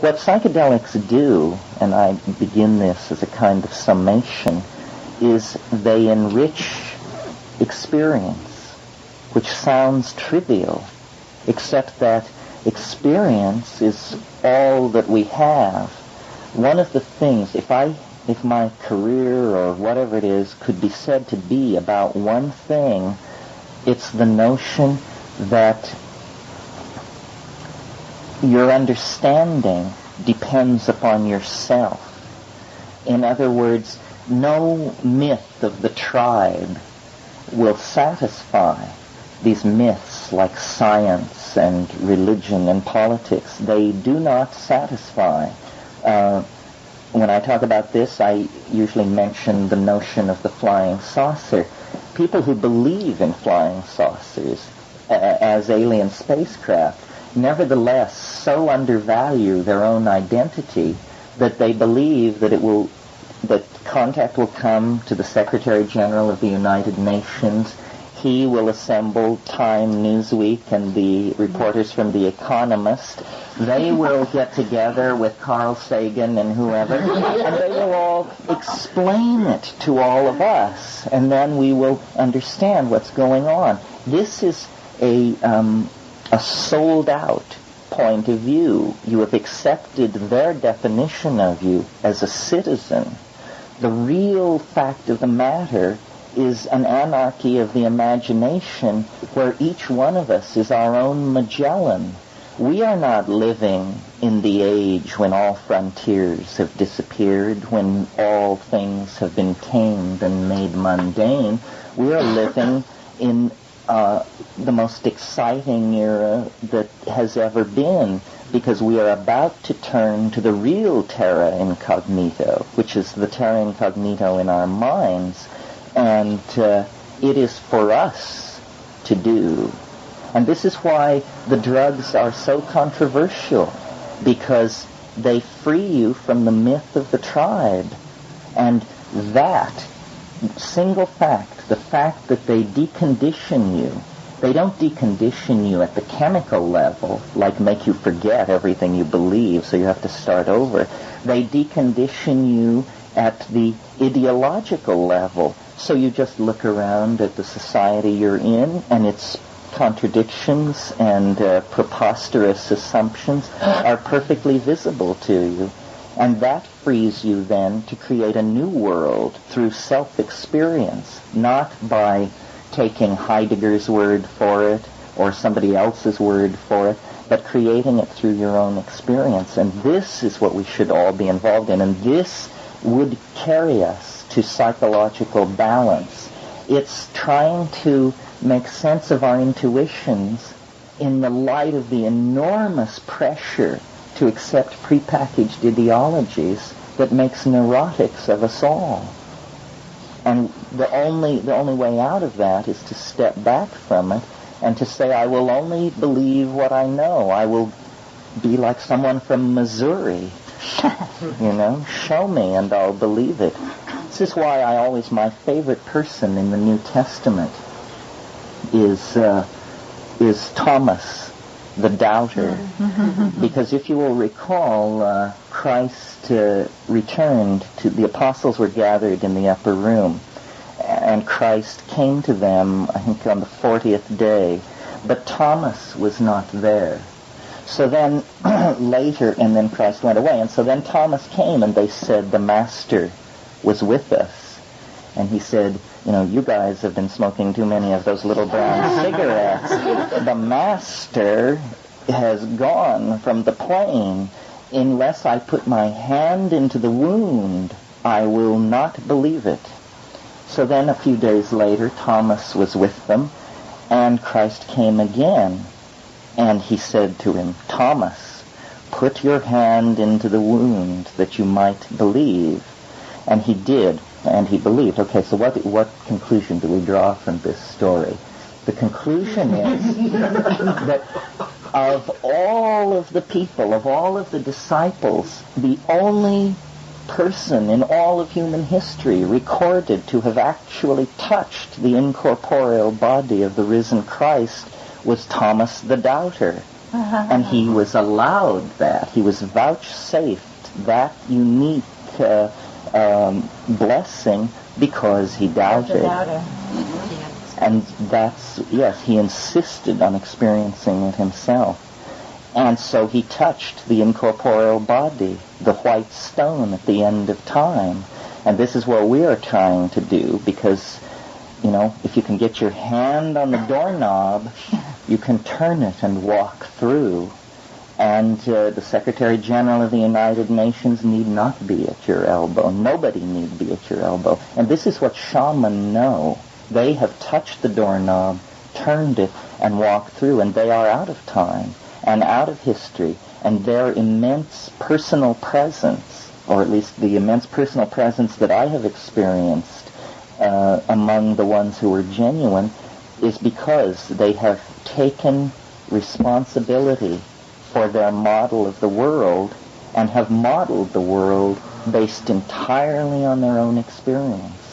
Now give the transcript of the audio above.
What psychedelics do, and I begin this as a kind of summation, is they enrich experience, which sounds trivial, except that experience is all that we have. One of the things, if my career or whatever it is could be said to be about one thing, it's the notion that your understanding depends upon yourself. In other words, no myth of the tribe will satisfy. These myths like science and religion and politics, they do not satisfy. When I talk about this, I usually mention the notion of the flying saucer. People who believe in flying saucers as alien spacecraft nevertheless so undervalue their own identity that they believe that that contact will come to the Secretary General of the United Nations. He will assemble Time, Newsweek, and the reporters from The Economist. They will get together with Carl Sagan and whoever, and they will all explain it to all of us, and then we will understand what's going on. This is a sold-out point of view. You have accepted their definition of you as a citizen. The real fact of the matter is an anarchy of the imagination where each one of us is our own Magellan. We are not living in the age when all frontiers have disappeared, when all things have been tamed and made mundane. We are living in the most exciting era that has ever been, because we are about to turn to the real terra incognito, which is the terra incognito in our minds, and it is for us to do. And this is why the drugs are so controversial, because they free you from the myth of the tribe. And that single fact, the fact that they decondition you, they don't decondition you at the chemical level, like make you forget everything you believe so you have to start over. They decondition you at the ideological level. So you just look around at the society you're in, and its contradictions and preposterous assumptions are perfectly visible to you. And that frees you then to create a new world through self-experience, not by taking Heidegger's word for it or somebody else's word for it, but creating it through your own experience. And this is what we should all be involved in, and this would carry us to psychological balance. It's trying to make sense of our intuitions in the light of the enormous pressure to accept prepackaged ideologies that makes neurotics of us all. And the only way out of that is to step back from it and to say, I will only believe what I know. I will be like someone from Missouri. Show me and I'll believe it. This is why my favorite person in the New Testament is Thomas, the doubter. Because if you will recall, Christ returned to, the apostles were gathered in the upper room, and Christ came to them, I think on the 40th day, but Thomas was not there. So then later, and then Christ went away, and so then Thomas came, and they said, the Master was with us. And he said, you guys have been smoking too many of those little brown cigarettes. The Master has gone from the plain. Unless I put my hand into the wound, I will not believe it. So then a few days later, Thomas was with them, and Christ came again. And he said to him, Thomas, put your hand into the wound that you might believe. And he did, and he believed. Okay, so what conclusion do we draw from this story? The conclusion is that of all of the people, of all of the disciples, the only person in all of human history recorded to have actually touched the incorporeal body of the risen Christ was Thomas the Doubter. And he was allowed that. He was vouchsafed that unique blessing because he doubted. And that's, yes, he insisted on experiencing it himself. And so he touched the incorporeal body, the white stone at the end of time. And this is what we are trying to do, because, you know, if you can get your hand on the doorknob, you can turn it and walk through. And the Secretary General of the United Nations need not be at your elbow. Nobody need be at your elbow. And this is what shamans know. They have touched the doorknob, turned it, and walked through, and they are out of time and out of history. And their immense personal presence, or at least the immense personal presence that I have experienced among the ones who were genuine, is because they have taken responsibility for their model of the world and have modeled the world based entirely on their own experience.